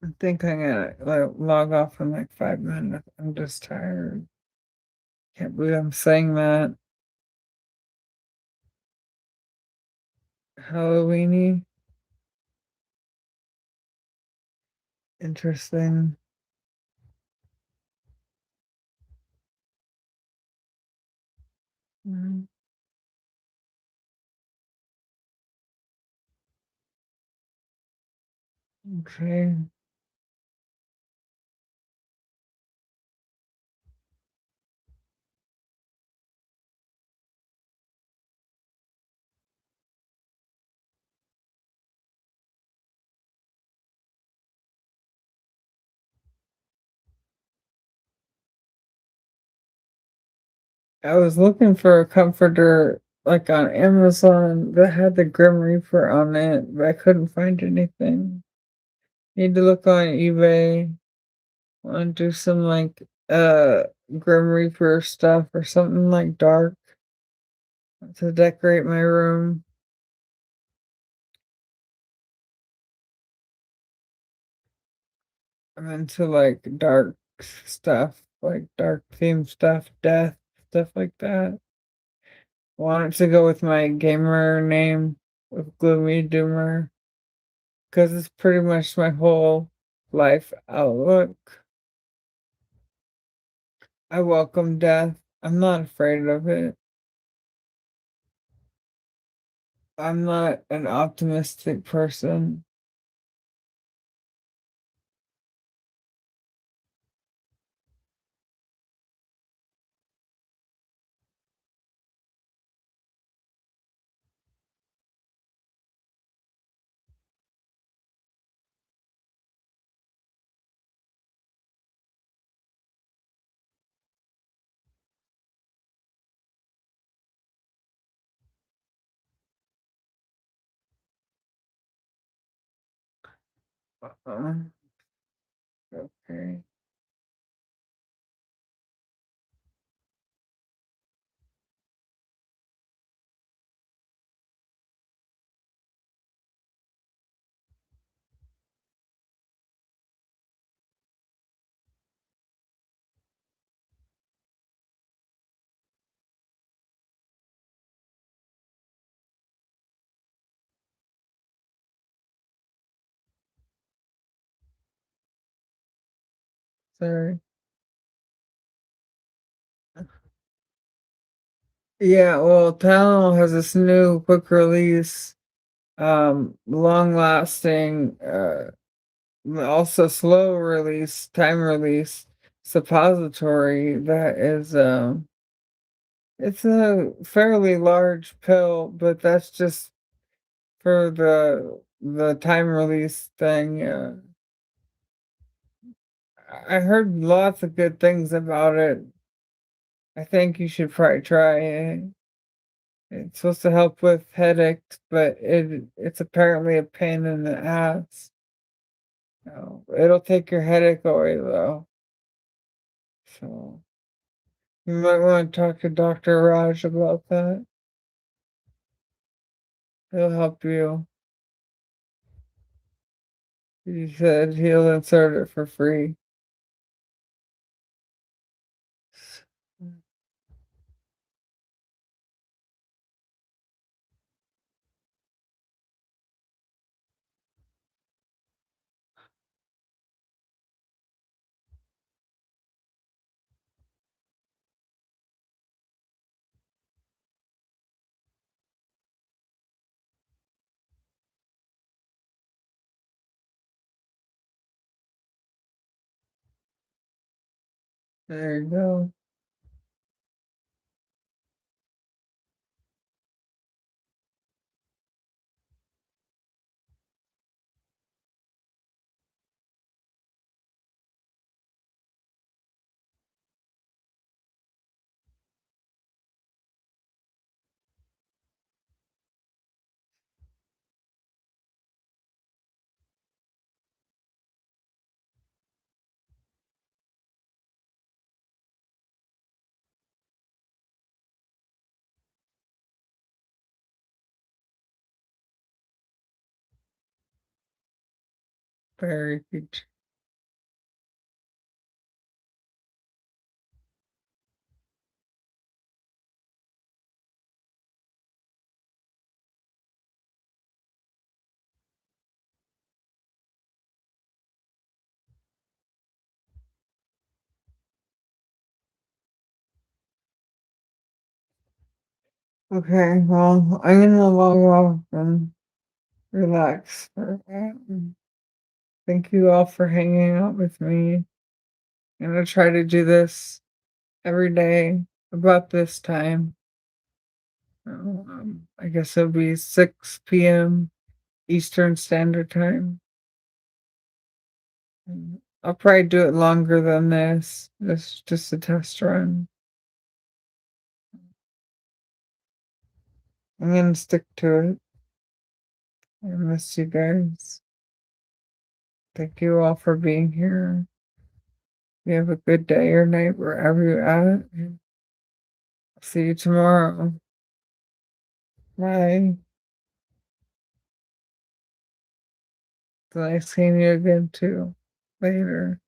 I think I'm gonna like log off in like 5 minutes. I'm just tired. Can't believe I'm saying that. Halloweeny. Interesting. Mm, okay. I was looking for a comforter like on Amazon that had the Grim Reaper on it, but I couldn't find anything. Need to look on eBay. Want to do some like Grim Reaper stuff or something like dark to decorate my room. I'm into like dark stuff, like dark theme stuff, death, stuff like that. Want it to go with my gamer name with Gloomy Doomer because it's pretty much my whole life outlook. I welcome death. I'm not afraid of it. I'm not an optimistic person. Uh-uh. Okay. Sorry. Yeah, well, Talon has this new quick release, long lasting, also slow release, time release suppository that is it's a fairly large pill, but that's just for the time release thing. I heard lots of good things about it. I think you should probably try it. It's supposed to help with headaches, but it's apparently a pain in the ass. It'll take your headache away though. So you might want to talk to Dr. Raj about that. He'll help you. He said he'll insert it for free. There you go. Very good. Okay, well, I'm gonna log off and relax for a while. Thank you all for hanging out with me. I'm gonna try to do this every day about this time. I guess it'll be 6 p.m. Eastern Standard Time. I'll probably do it longer than this. This is just a test run. I'm gonna stick to it. I miss you guys. Thank you all for being here. You have a good day or night wherever you're at. See you tomorrow. Bye. It's nice seeing you again too. Later.